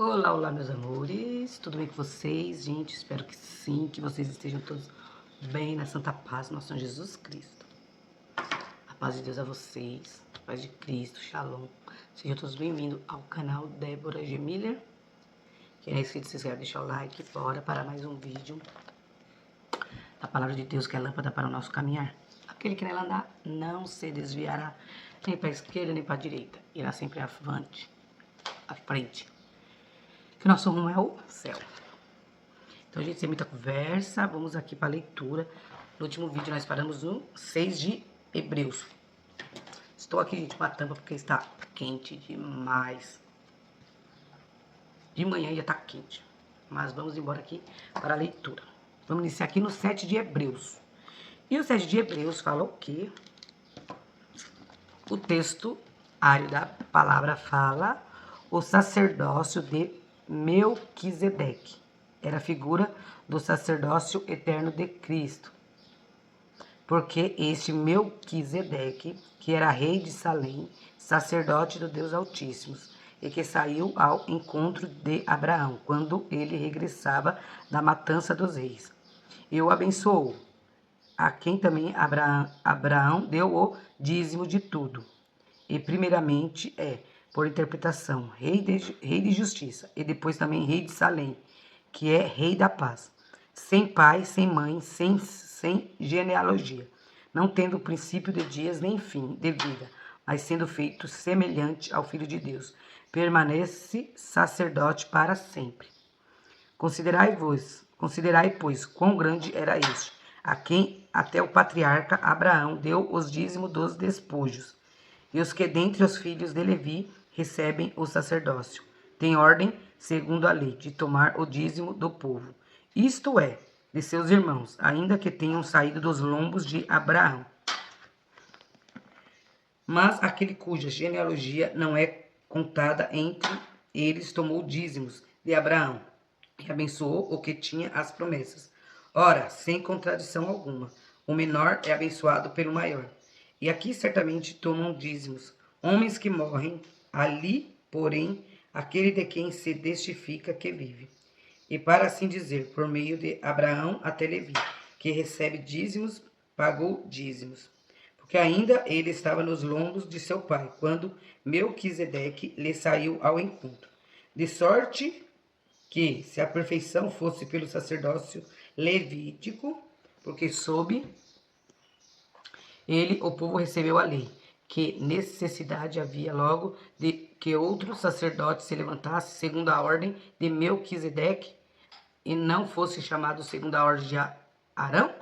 Olá, olá, meus amores, tudo bem com vocês? Gente, espero que sim, que vocês estejam todos bem na santa paz do nosso Senhor Jesus Cristo. A paz de Deus a vocês, a paz de Cristo, Shalom. Sejam todos bem-vindos ao canal Débora G. Miller. Quem é inscrito, se inscreve, deixa o like, bora para mais um vídeo. A palavra de Deus que é lâmpada para o nosso caminhar. Aquele que nela andar não se desviará nem para a esquerda nem para a direita, irá sempre avante, à frente. Que nosso rumo é o céu. Então, gente, sem muita conversa, vamos aqui para a leitura. No último vídeo nós paramos no 6 de Hebreus. Estou aqui, gente, com a tampa porque está quente demais. De manhã já está quente. Mas vamos embora aqui para a leitura. Vamos iniciar aqui no 7 de Hebreus. E o 7 de Hebreus fala o quê? O texto ário da palavra fala o sacerdócio de Melquisedeque. Era a figura do sacerdócio eterno de Cristo. Porque este Melquisedeque, que era rei de Salém, sacerdote do Deus Altíssimo, e que saiu ao encontro de Abraão, quando ele regressava da matança dos reis, e o abençoou, a quem também Abraão deu o dízimo de tudo. E primeiramente por interpretação, rei de justiça, e depois também rei de Salém, que é rei da paz, sem pai, sem mãe, sem genealogia, não tendo princípio de dias nem fim de vida, mas sendo feito semelhante ao Filho de Deus, permanece sacerdote para sempre. Considerai, pois, quão grande era este, a quem até o patriarca Abraão deu os dízimos dos despojos, e os que dentre os filhos de Levi recebem o sacerdócio, têm ordem, segundo a lei, de tomar o dízimo do povo, isto é, de seus irmãos, ainda que tenham saído dos lombos de Abraão. Mas aquele cuja genealogia não é contada entre eles tomou dízimos de Abraão, e abençoou o que tinha as promessas. Ora, sem contradição alguma, o menor é abençoado pelo maior. E aqui certamente tomam dízimos homens que morrem, ali, porém, aquele de quem se testifica que vive. E para assim dizer, por meio de Abraão até Levi, que recebe dízimos, pagou dízimos. Porque ainda ele estava nos lombos de seu pai, quando Melquisedeque lhe saiu ao encontro. De sorte que, se a perfeição fosse pelo sacerdócio levítico, porque sob ele o povo recebeu a lei, que necessidade havia logo de que outro sacerdote se levantasse segundo a ordem de Melquisedeque e não fosse chamado segundo a ordem de Arão?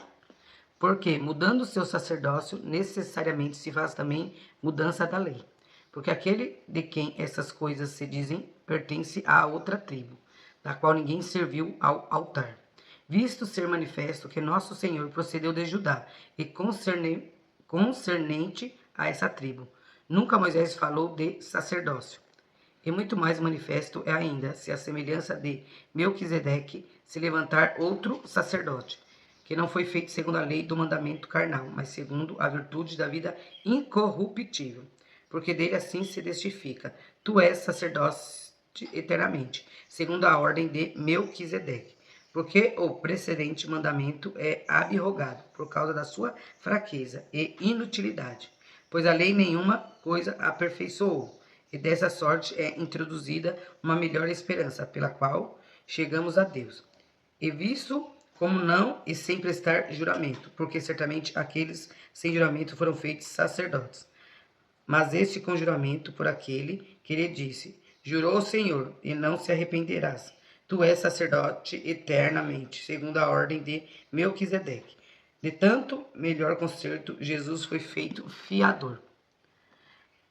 Porque, mudando o seu sacerdócio, necessariamente se faz também mudança da lei. Porque aquele de quem essas coisas se dizem pertence a outra tribo, da qual ninguém serviu ao altar. Visto ser manifesto que nosso Senhor procedeu de Judá e concernente a essa tribo. Nunca Moisés falou de sacerdócio. E muito mais manifesto é ainda, se a semelhança de Melquisedeque se levantar outro sacerdote, que não foi feito segundo a lei do mandamento carnal, mas segundo a virtude da vida incorruptível. Porque dele assim se testifica, tu és sacerdote eternamente, segundo a ordem de Melquisedeque. Porque o precedente mandamento é abrogado por causa da sua fraqueza e inutilidade, pois a lei nenhuma coisa aperfeiçoou, e dessa sorte é introduzida uma melhor esperança, pela qual chegamos a Deus. E visto como não e sem prestar juramento, porque certamente aqueles sem juramento foram feitos sacerdotes. Mas este com juramento por aquele que lhe disse, jurou o Senhor, e não se arrependerás. Tu és sacerdote eternamente, segundo a ordem de Melquisedeque. De tanto melhor concerto, Jesus foi feito fiador.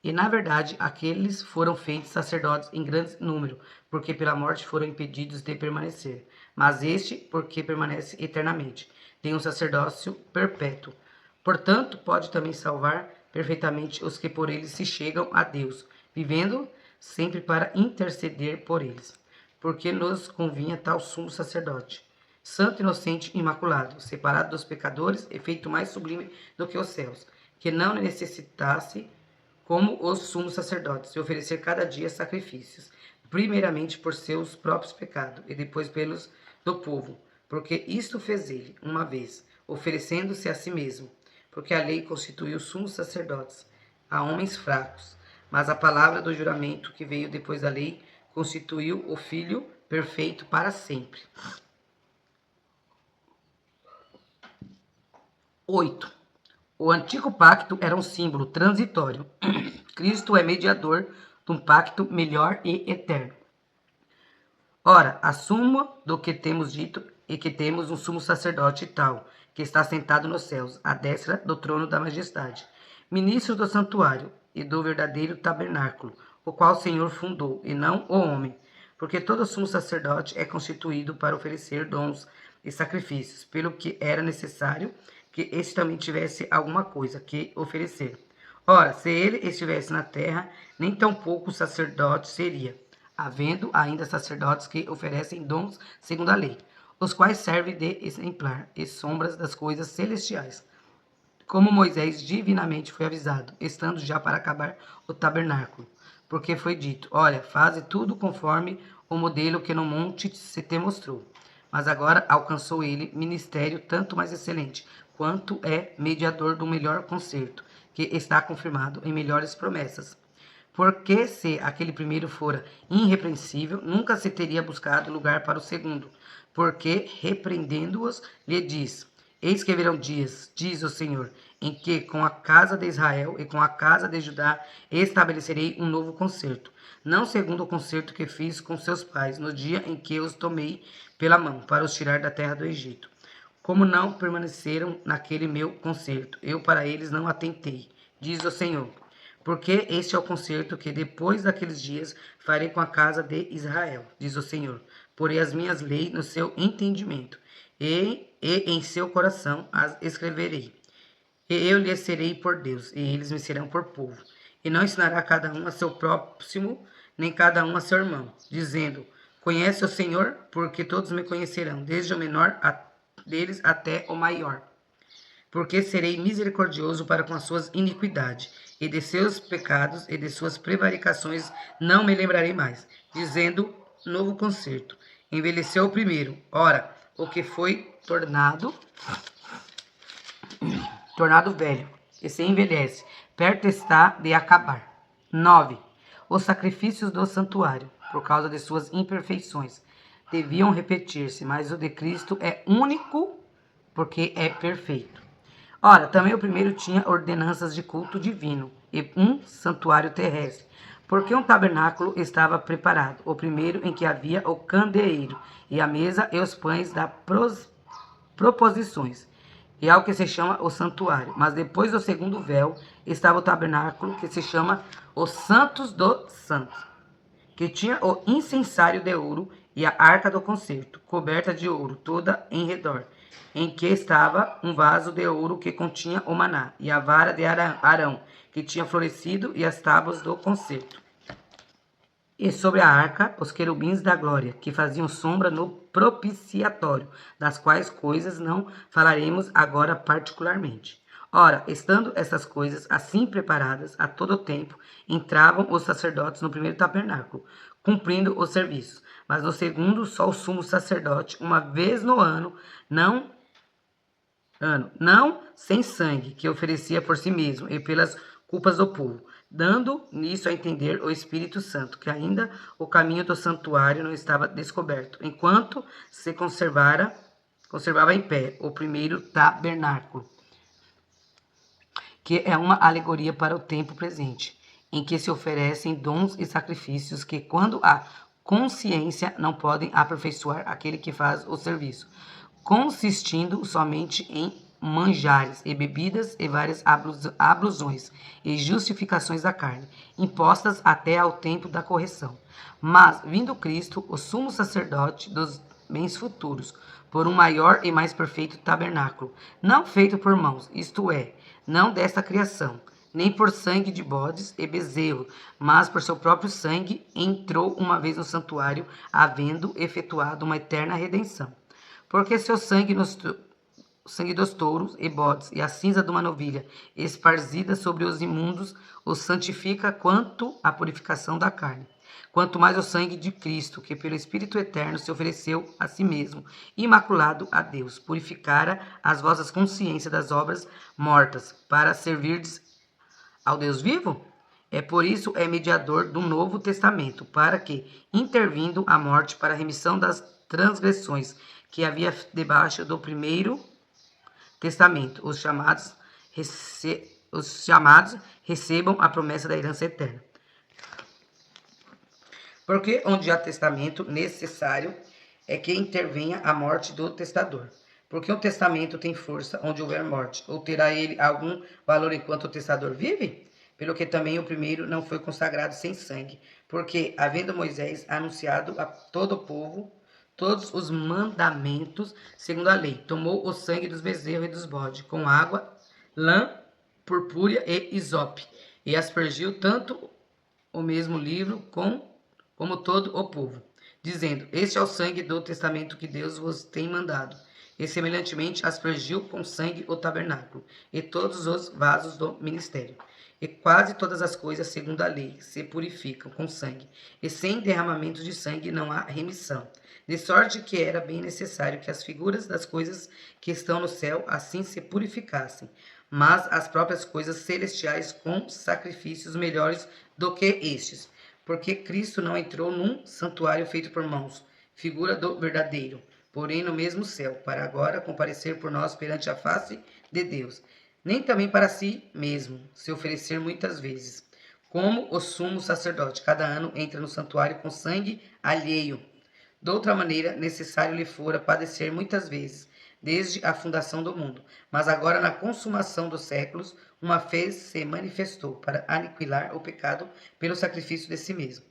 E, na verdade, aqueles foram feitos sacerdotes em grande número, porque pela morte foram impedidos de permanecer. Mas este, porque permanece eternamente, tem um sacerdócio perpétuo. Portanto, pode também salvar perfeitamente os que por eles se chegam a Deus, vivendo sempre para interceder por eles. Porque nos convinha tal sumo sacerdote, santo, inocente, imaculado, separado dos pecadores e feito mais sublime do que os céus, que não necessitasse como os sumos sacerdotes, e oferecer cada dia sacrifícios, primeiramente por seus próprios pecados, e depois pelos do povo, porque isto fez ele, uma vez, oferecendo-se a si mesmo, porque a lei constituiu sumos sacerdotes a homens fracos, mas a palavra do juramento que veio depois da lei constituiu o Filho perfeito para sempre. 8. O antigo pacto era um símbolo transitório. Cristo é mediador de um pacto melhor e eterno. Ora, a suma do que temos dito é que temos um sumo sacerdote tal, que está sentado nos céus, à destra do trono da majestade, ministro do santuário e do verdadeiro tabernáculo, o qual o Senhor fundou, e não o homem, porque todo sumo sacerdote é constituído para oferecer dons e sacrifícios, pelo que era necessário que este também tivesse alguma coisa que oferecer. Ora, se ele estivesse na terra, nem tampouco sacerdote seria, havendo ainda sacerdotes que oferecem dons segundo a lei, os quais servem de exemplar e sombras das coisas celestiais, como Moisés divinamente foi avisado, estando já para acabar o tabernáculo, porque foi dito: olha, faze tudo conforme o modelo que no monte se te mostrou. Mas agora alcançou ele ministério tanto mais excelente, quanto é mediador do melhor concerto, que está confirmado em melhores promessas. Porque se aquele primeiro fora irrepreensível, nunca se teria buscado lugar para o segundo. Porque, repreendendo-os, lhe diz: eis que virão dias, diz o Senhor, em que com a casa de Israel e com a casa de Judá estabelecerei um novo concerto, não segundo o concerto que fiz com seus pais no dia em que os tomei pela mão para os tirar da terra do Egito. Como não permaneceram naquele meu concerto, eu para eles não atentei, diz o Senhor. Porque este é o concerto que depois daqueles dias farei com a casa de Israel, diz o Senhor. Porei as minhas leis no seu entendimento, e em seu coração as escreverei. E eu lhes serei por Deus, e eles me serão por povo. E não ensinará cada um a seu próximo, nem cada um a seu irmão, dizendo: conhece o Senhor, porque todos me conhecerão, desde o menor deles até o maior. Porque serei misericordioso para com as suas iniquidades, e de seus pecados e de suas prevaricações não me lembrarei mais, dizendo: novo concerto. Envelheceu o primeiro. Ora, o que foi tornado velho, e se envelhece, perto está de acabar. 9. Os sacrifícios do santuário, por causa de suas imperfeições, deviam repetir-se, mas o de Cristo é único, porque é perfeito. Ora, também o primeiro tinha ordenanças de culto divino e um santuário terrestre, porque um tabernáculo estava preparado, o primeiro em que havia o candeeiro, e a mesa e os pães das proposições, e ao que se chama o santuário. Mas depois do segundo véu estava o tabernáculo, que se chama os Santos dos Santos, que tinha o incensário de ouro e a arca do concerto, coberta de ouro toda em redor, em que estava um vaso de ouro que continha o maná, e a vara de Arão, que tinha florescido, e as tábuas do concerto. E sobre a arca, os querubins da glória, que faziam sombra no propiciatório, das quais coisas não falaremos agora particularmente. Ora, estando essas coisas assim preparadas a todo tempo, entravam os sacerdotes no primeiro tabernáculo, cumprindo os serviços. Mas no segundo, só o sumo sacerdote, uma vez no ano, não sem sangue, que oferecia por si mesmo e pelas culpas do povo, dando nisso a entender o Espírito Santo, que ainda o caminho do santuário não estava descoberto, enquanto se conservava em pé o primeiro tabernáculo, que é uma alegoria para o tempo presente, em que se oferecem dons e sacrifícios que, quando há consciência, não podem aperfeiçoar aquele que faz o serviço, consistindo somente em manjares e bebidas e várias ablusões e justificações da carne, impostas até ao tempo da correção. Mas, vindo Cristo, o sumo sacerdote dos bens futuros, por um maior e mais perfeito tabernáculo, não feito por mãos, isto é, não desta criação, nem por sangue de bodes e bezerros, mas por seu próprio sangue, entrou uma vez no santuário, havendo efetuado uma eterna redenção. Porque seu sangue nos o sangue dos touros e bodes e a cinza de uma novilha, esparzida sobre os imundos, os santifica quanto à purificação da carne. Quanto mais o sangue de Cristo, que pelo Espírito Eterno se ofereceu a si mesmo, imaculado a Deus, purificara as vossas consciências das obras mortas, para servirdes ao Deus vivo? É por isso é mediador do Novo Testamento, para que, intervindo a morte para a remissão das transgressões que havia debaixo do primeiro testamento, os chamados recebam a promessa da herança eterna. Porque onde há testamento, necessário é que intervenha a morte do testador. Porque um testamento tem força onde houver morte, ou terá ele algum valor enquanto o testador vive? Pelo que também o primeiro não foi consagrado sem sangue, porque, havendo Moisés anunciado a todo o povo todos os mandamentos segundo a lei, tomou o sangue dos bezerros e dos bodes, com água, lã, purpúrea e isope, e aspergiu tanto o mesmo livro como todo o povo, dizendo: Este é o sangue do testamento que Deus vos tem mandado. E semelhantemente aspergiu com sangue o tabernáculo e todos os vasos do ministério. E quase todas as coisas, segundo a lei, se purificam com sangue, e sem derramamento de sangue não há remissão. De sorte que era bem necessário que as figuras das coisas que estão no céu assim se purificassem, mas as próprias coisas celestiais com sacrifícios melhores do que estes. Porque Cristo não entrou num santuário feito por mãos, figura do verdadeiro, porém no mesmo céu, para agora comparecer por nós perante a face de Deus. Nem também para si mesmo se oferecer muitas vezes, como o sumo sacerdote cada ano entra no santuário com sangue alheio. De outra maneira, necessário lhe fora padecer muitas vezes, desde a fundação do mundo. Mas agora, na consumação dos séculos, uma vez se manifestou para aniquilar o pecado pelo sacrifício de si mesmo.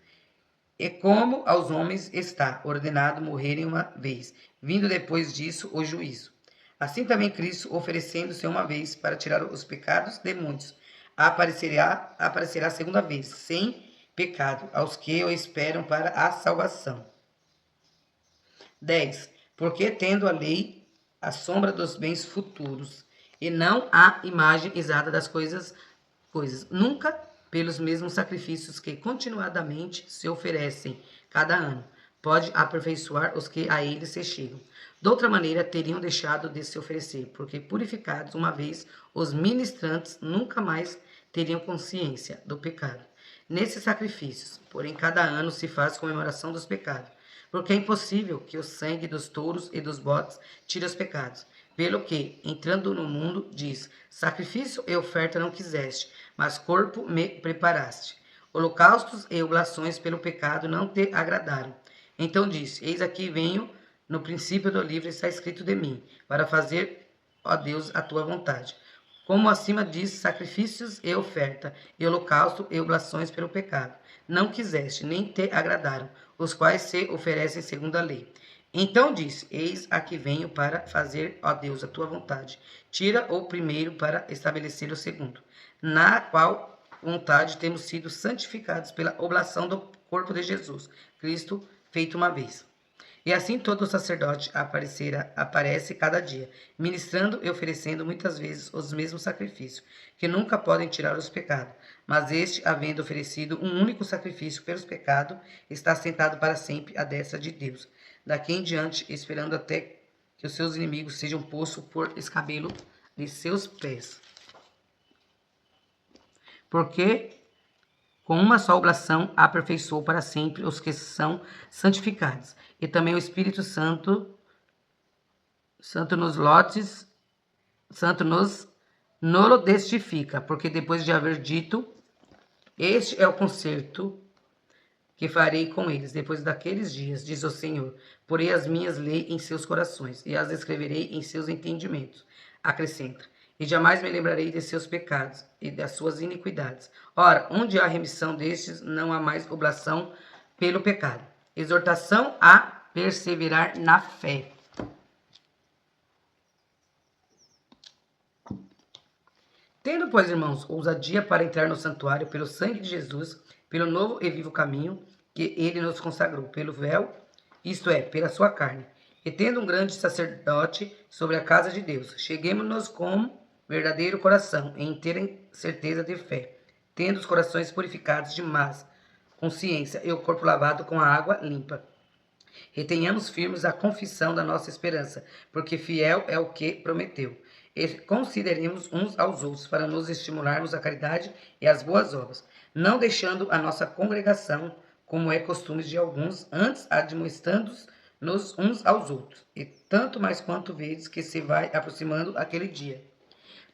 E como aos homens está ordenado morrerem uma vez, vindo depois disso o juízo. Assim também Cristo, oferecendo-se uma vez para tirar os pecados de muitos, aparecerá segunda vez, sem pecado, aos que o esperam para a salvação. 10. Porque tendo a lei a sombra dos bens futuros, e não a imagem exata das coisas, nunca pelos mesmos sacrifícios que continuadamente se oferecem cada ano, pode aperfeiçoar os que a ele se chegam. De outra maneira, teriam deixado de se oferecer, porque purificados uma vez, os ministrantes nunca mais teriam consciência do pecado. Nesses sacrifícios, porém, cada ano se faz comemoração dos pecados, porque é impossível que o sangue dos touros e dos bodes tire os pecados. Pelo que, entrando no mundo, diz: sacrifício e oferta não quiseste, mas corpo me preparaste. Holocaustos e oblações pelo pecado não te agradaram. Então disse: eis aqui venho, no princípio do livro está escrito de mim, para fazer, ó Deus, a tua vontade. Como acima diz, sacrifícios e oferta, e holocausto e oblações pelo pecado. Não quiseste, nem te agradaram, os quais se oferecem segundo a lei. Então disse: eis aqui venho para fazer, ó Deus, a tua vontade. Tira o primeiro para estabelecer o segundo, na qual vontade temos sido santificados pela oblação do corpo de Jesus, Cristo, feito uma vez. E assim todo sacerdote aparece cada dia, ministrando e oferecendo muitas vezes os mesmos sacrifícios, que nunca podem tirar os pecados. Mas este, havendo oferecido um único sacrifício pelos pecados, está sentado para sempre à destra de Deus. Daqui em diante, esperando até que os seus inimigos sejam postos por escabelo de seus pés. Porque com uma só oblação aperfeiçoou para sempre os que são santificados. E também o Espírito Santo nolo testifica, porque depois de haver dito: este é o concerto que farei com eles depois daqueles dias, diz o Senhor. Porei as minhas leis em seus corações e as escreverei em seus entendimentos. Acrescenta: e jamais me lembrarei de seus pecados e das suas iniquidades. Ora, onde há remissão destes, não há mais oblação pelo pecado. Exortação a perseverar na fé. Tendo, pois, irmãos, ousadia para entrar no santuário pelo sangue de Jesus, pelo novo e vivo caminho que ele nos consagrou, pelo véu, isto é, pela sua carne, E tendo um grande sacerdote sobre a casa de Deus, cheguemo-nos com verdadeiro coração, em inteira certeza de fé, tendo os corações purificados de más consciência e o corpo lavado com a água limpa. Retenhamos firmes a confissão da nossa esperança, porque fiel é o que prometeu. E consideremos uns aos outros para nos estimularmos à caridade e às boas obras, não deixando a nossa congregação, como é costume de alguns, antes admoestando-nos uns aos outros, e tanto mais quanto vedes que se vai aproximando aquele dia.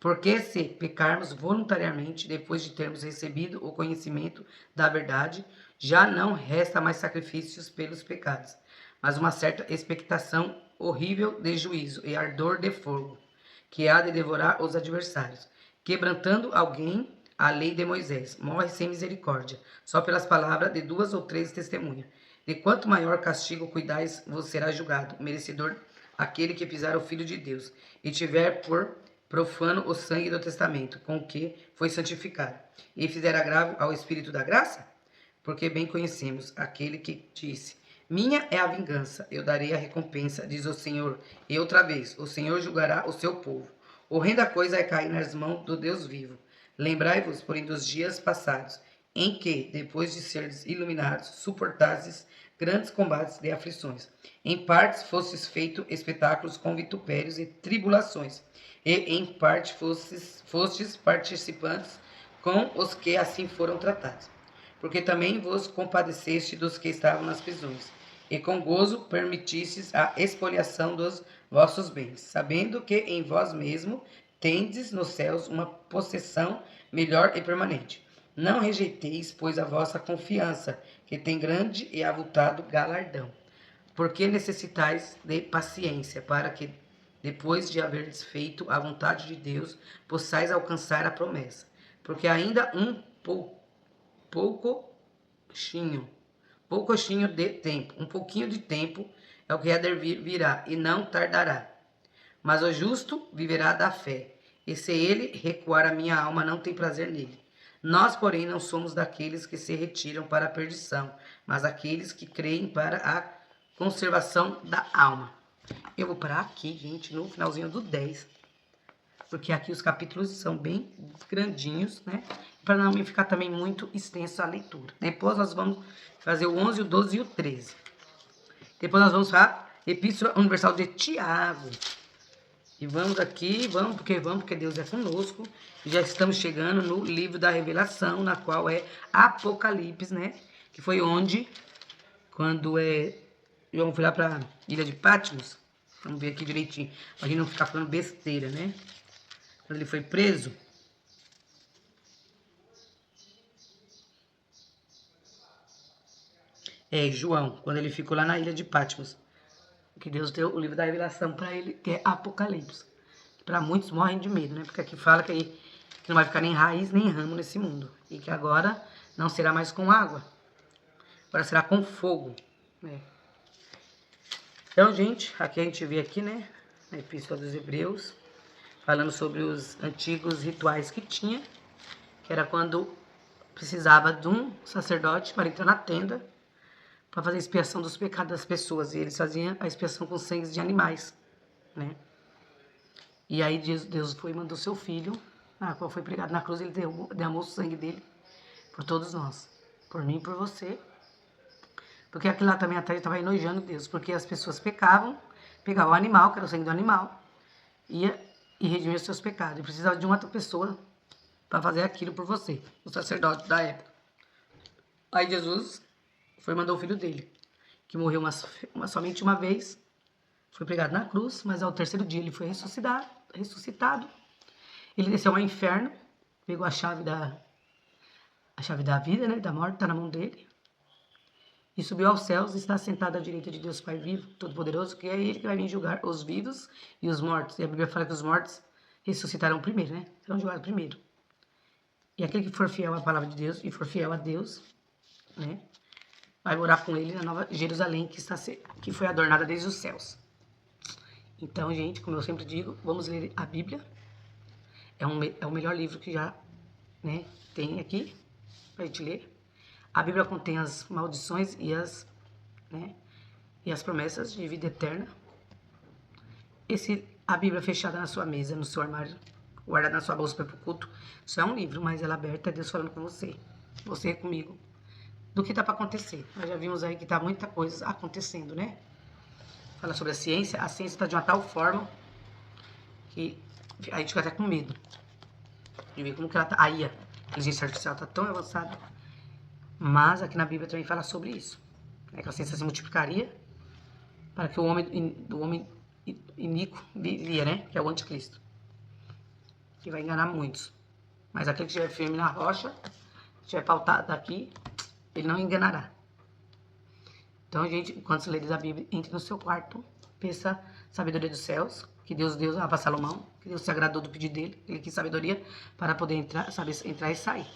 Porque se pecarmos voluntariamente, depois de termos recebido o conhecimento da verdade, já não resta mais sacrifícios pelos pecados, mas uma certa expectação horrível de juízo e ardor de fogo, que há de devorar os adversários. Quebrantando alguém a lei de Moisés, morre sem misericórdia, só pelas palavras de 2 ou 3 testemunhas. De quanto maior castigo cuidais, vos será julgado, merecedor aquele que pisar o Filho de Deus, e tiver por profano o sangue do testamento, com que foi santificado, e fizer agravo ao Espírito da graça? Porque bem conhecemos aquele que disse: minha é a vingança, eu darei a recompensa, diz o Senhor. E outra vez, o Senhor julgará o seu povo. Horrenda coisa é cair nas mãos do Deus vivo. Lembrai-vos, porém, dos dias passados, em que, depois de seres iluminados, suportastes grandes combates de aflições. Em partes fostes feito espetáculos com vitupérios e tribulações, e em parte fostes participantes com os que assim foram tratados. Porque também vos compadeceste dos que estavam nas prisões, e com gozo permitistes a expoliação dos vossos bens, sabendo que em vós mesmo tendes nos céus uma possessão melhor e permanente. Não rejeiteis, pois, a vossa confiança, que tem grande e avultado galardão. Porque necessitais de paciência, para que, depois de haverdes feito a vontade de Deus, possais alcançar a promessa. Porque ainda um pouquinho de tempo, um pouquinho de tempo é o que há de virá, e não tardará. Mas o justo viverá da fé, e se ele recuar, a minha alma não tem prazer nele. Nós, porém, não somos daqueles que se retiram para a perdição, mas aqueles que creem para a conservação da alma. Eu vou parar aqui, gente, no finalzinho do 10, porque aqui os capítulos são bem grandinhos, né? Para não ficar também muito extensa a leitura. Depois nós vamos fazer o 11, o 12 e o 13. Depois nós vamos para a Epístola Universal de Tiago. E vamos aqui, porque Deus é conosco. E já estamos chegando no livro da Revelação, na qual é Apocalipse, né? Que foi onde, quando João foi lá para a ilha de Patmos. Vamos ver aqui direitinho, para a gente não ficar falando besteira, né? Quando ele foi preso. João, quando ele ficou lá na ilha de Patmos. Que Deus deu o livro da Revelação para ele, que é Apocalipse. Para muitos morrem de medo, né? Porque aqui fala que não vai ficar nem raiz nem ramo nesse mundo. E que agora não será mais com água. Agora será com fogo, né? Então, gente, aqui a gente vê aqui, né? Na Epístola dos Hebreus, falando sobre os antigos rituais que tinha. Que era quando precisava de um sacerdote para entrar na tenda para fazer a expiação dos pecados das pessoas. E eles faziam a expiação com sangue de animais, né? E aí Deus foi e mandou seu filho, na qual foi pregado na cruz, ele derramou o sangue dele por todos nós, por mim e por você. Porque aquilo lá também atrás estava enojando Deus, porque as pessoas pecavam o animal, que era o sangue do animal, e redimia os seus pecados. E precisava de uma outra pessoa para fazer aquilo por você, o sacerdote da época. Aí Jesus foi e mandou o filho dele, que morreu somente uma vez, foi pregado na cruz, mas ao terceiro dia ele foi ressuscitado. Ele desceu ao inferno, pegou a chave da vida, né, da morte, está na mão dele, e subiu aos céus e está sentado à direita de Deus Pai vivo, Todo-Poderoso, que é ele que vai vir julgar os vivos e os mortos. E a Bíblia fala que os mortos ressuscitarão primeiro, né? Serão julgados primeiro. E aquele que for fiel à palavra de Deus e for fiel a Deus, né, vai morar com ele na Nova Jerusalém, que foi adornada desde os céus. Então, gente, como eu sempre digo, vamos ler a Bíblia. É o melhor livro que já, né, tem aqui para a gente ler. A Bíblia contém as maldições e as promessas de vida eterna. a Bíblia fechada na sua mesa, no seu armário, guardada na sua bolsa para ir pro culto, isso é um livro, mas ela aberta, é Deus falando com você. Você comigo. Do que tá para acontecer. Nós já vimos aí que tá muita coisa acontecendo, né? Fala sobre a ciência tá de uma tal forma que a gente fica até com medo de ver como que ela tá. Aí a inteligência artificial tá tão avançada. Mas aqui na Bíblia também fala sobre isso. Né? Que a ciência se multiplicaria para que o homem iníquo viria, né? Que é o anticristo. Que vai enganar muitos. Mas aquele que estiver firme na rocha, estiver pautado aqui, ele não enganará. Então, gente, quando você lê a Bíblia, entre no seu quarto, peça sabedoria dos céus, que Deus deu para Salomão, que Deus se agradou do pedido dele, ele quis sabedoria para poder entrar, saber entrar e sair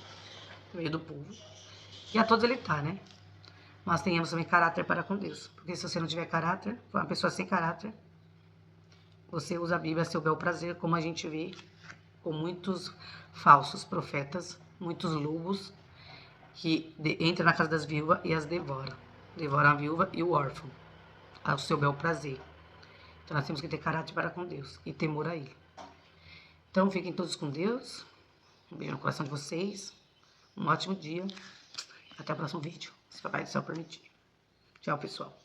no meio do povo. E a todos ele tá, né? Mas tenhamos também caráter para com Deus. Porque se você não tiver caráter, for uma pessoa sem caráter, você usa a Bíblia a seu bel prazer, como a gente vê com muitos falsos profetas, muitos lobos, que entram na casa das viúvas e as devoram. Devoram a viúva e o órfão, ao seu bel prazer. Então nós temos que ter caráter para com Deus e temor a Ele. Então fiquem todos com Deus. Um beijo no coração de vocês. Um ótimo dia. Até o próximo vídeo, se o Papai do Céu permitir. Tchau, pessoal.